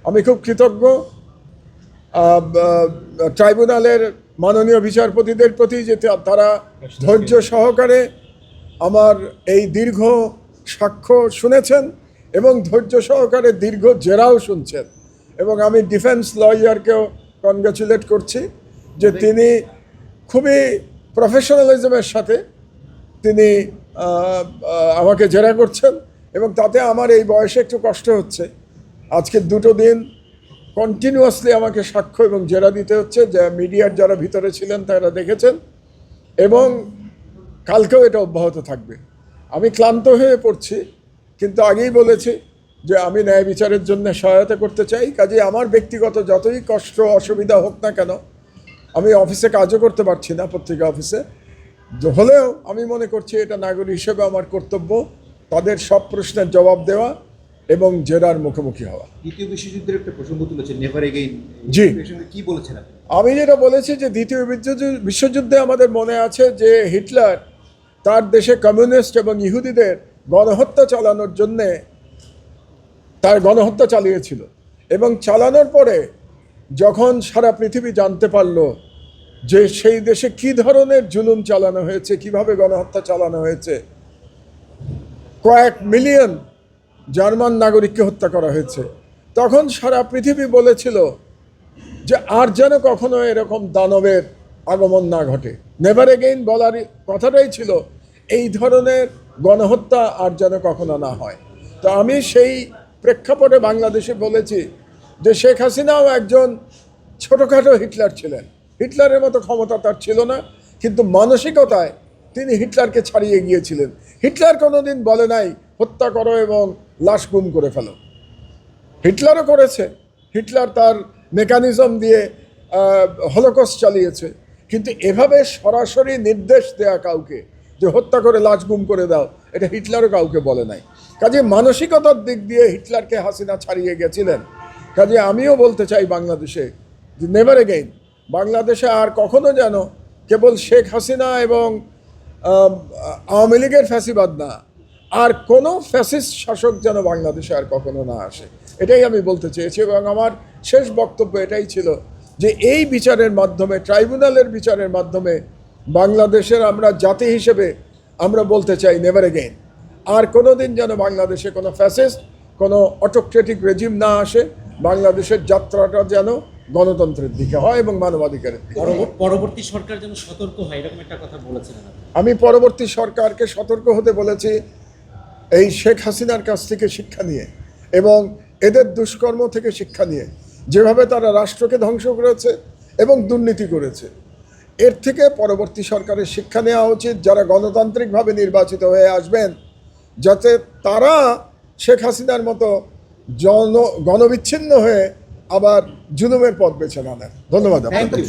আমি খুব কৃতজ্ঞ ট্রাইব্যুনালের মাননীয় বিচারপতিদের প্রতি যে তারা ধৈর্য সহকারে আমার এই দীর্ঘ সাক্ষ্য শুনেছেন এবং ধৈর্য সহকারে দীর্ঘ জেরাও শুনছেন। এবং আমি ডিফেন্স লয়ারকেও কনগ্রাচুলেট করছি যে তিনি খুবই প্রফেশনালিজমের সাথে তিনি আমাকে জেরা করছেন এবং তাতে আমার এই বয়সে একটু কষ্ট হচ্ছে। আজকে 2 দিন কন্টিনিউয়াসলি আমাকে সাক্ষ্য এবং জেরা দিতে হচ্ছে, যা মিডিয়ার যারা ভিতরে ছিলেন তারা দেখেছেন, এবং কালকেও এটা অব্যাহত থাকবে। আমি ক্লান্ত হয়ে পড়ছি, কিন্তু আগেই বলেছি যে আমি ন্যায় বিচারের জন্য সহায়তা করতে চাই। কাজে আমার ব্যক্তিগত যতই কষ্ট অসুবিধা হোক না কেন, আমি অফিসে কাজও করতে পারছি না, পত্রিকা অফিসে হলেও আমি মনে করছি এটা নাগরিক হিসেবে আমার কর্তব্য তাদের সব প্রশ্নের জবাব দেওয়া এবং জেরার মুখোমুখি হওয়া। দ্বিতীয় বিশ্বযুদ্ধের একটা প্রসঙ্গ তুলেছেন, নেভার এগেইন। জি, কি বলেছেন আপনি? আমি যেটা বলেছি যে দ্বিতীয় বিশ্বযুদ্ধে আমাদের মনে আছে যে হিটলার তার দেশে কমিউনিস্ট এবং ইহুদিদের গণহত্যা চালানোর জন্যে তার গণহত্যা চালিয়েছিল, এবং চালানোর পরে যখন সারা পৃথিবী জানতে পারল যে সেই দেশে কী ধরনের জুলুম চালানো হয়েছে, কিভাবে গণহত্যা চালানো হয়েছে, কয়েক মিলিয়ন জার্মান নাগরিককে হত্যা করা হয়েছে, তখন সারা পৃথিবী বলেছিল যে আর যেন কখনো এরকম দানবের আগমন না ঘটে। নেভার এগেইন বলার কথাটাই ছিল এই ধরনের গণহত্যা আর যেন কখনো না হয়। তো আমি সেই প্রেক্ষাপটে বাংলাদেশে বলেছি যে শেখ হাসিনাও একজন ছোটোখাটো হিটলার ছিলেন। হিটলারের মতো ক্ষমতা তার ছিল না, কিন্তু মানসিকতায় তিনি হিটলারকে ছাড়িয়ে গিয়েছিলেন। হিটলার কোনোদিন বলে নাই হত্যা করো এবং লাশ গুম করে ফেলো। হিটলারও করেছে, হিটলার তার মেকানিজম দিয়ে হলোকস্ট চালিয়েছে, কিন্তু এভাবে সরাসরি নির্দেশ দেয়া কাউকে যে হত্যা করে লাশ গুম করে দাও, এটা হিটলারও কাউকে বলে নাই। কাজে মানসিকতার দিক দিয়ে হিটলারকে হাসিনা ছাড়িয়ে গেছিলেন। কাজে আমিও বলতে চাই বাংলাদেশে যে নেভার এগেইন বাংলাদেশে আর কখনো যেন কেবল শেখ হাসিনা এবং আওয়ামী লীগের ফ্যাসিবাদ না, আর কোনো ফ্যাসিস্ট শাসক যেন বাংলাদেশে আর কখনো না আসে, এটাই আমি বলতে চেয়েছি। এবং আমার শেষ বক্তব্য এটাই ছিল যে এই বিচারের মাধ্যমে, ট্রাইব্যুনালের বিচারের মাধ্যমে বাংলাদেশের আমরা জাতি হিসেবে আমরা বলতে চাই নেভার এগেইন আর কোনো দিন যেন বাংলাদেশে কোনো ফ্যাসিস্ট, কোনো অটোক্রেটিক রেজিম না আসে। বাংলাদেশের যাত্রাটা যেন গণতন্ত্রের দিকে হয় এবং মানবাধিকারের দিকে। পরবর্তী সরকার যেন সতর্ক হয়, এরকম একটা কথা বলেছিলেন। আমি পরবর্তী সরকারকে সতর্ক হতে বলেছি এই শেখ হাসিনার কাছ থেকে শিক্ষা নিয়ে এবং এদের দুষ্কর্ম থেকে শিক্ষা নিয়ে, যেভাবে তারা রাষ্ট্রকে ধ্বংস করেছে এবং দুর্নীতি করেছে, এর থেকে পরবর্তী সরকারের শিক্ষা নেওয়া উচিত। যারা গণতান্ত্রিকভাবে নির্বাচিত হয়ে আসবেন, যাতে তারা শেখ হাসিনার মতো গণবিচ্ছিন্ন হয়ে আবার জুলুমের পথ বেছে না নেন। ধন্যবাদ আপনাদের।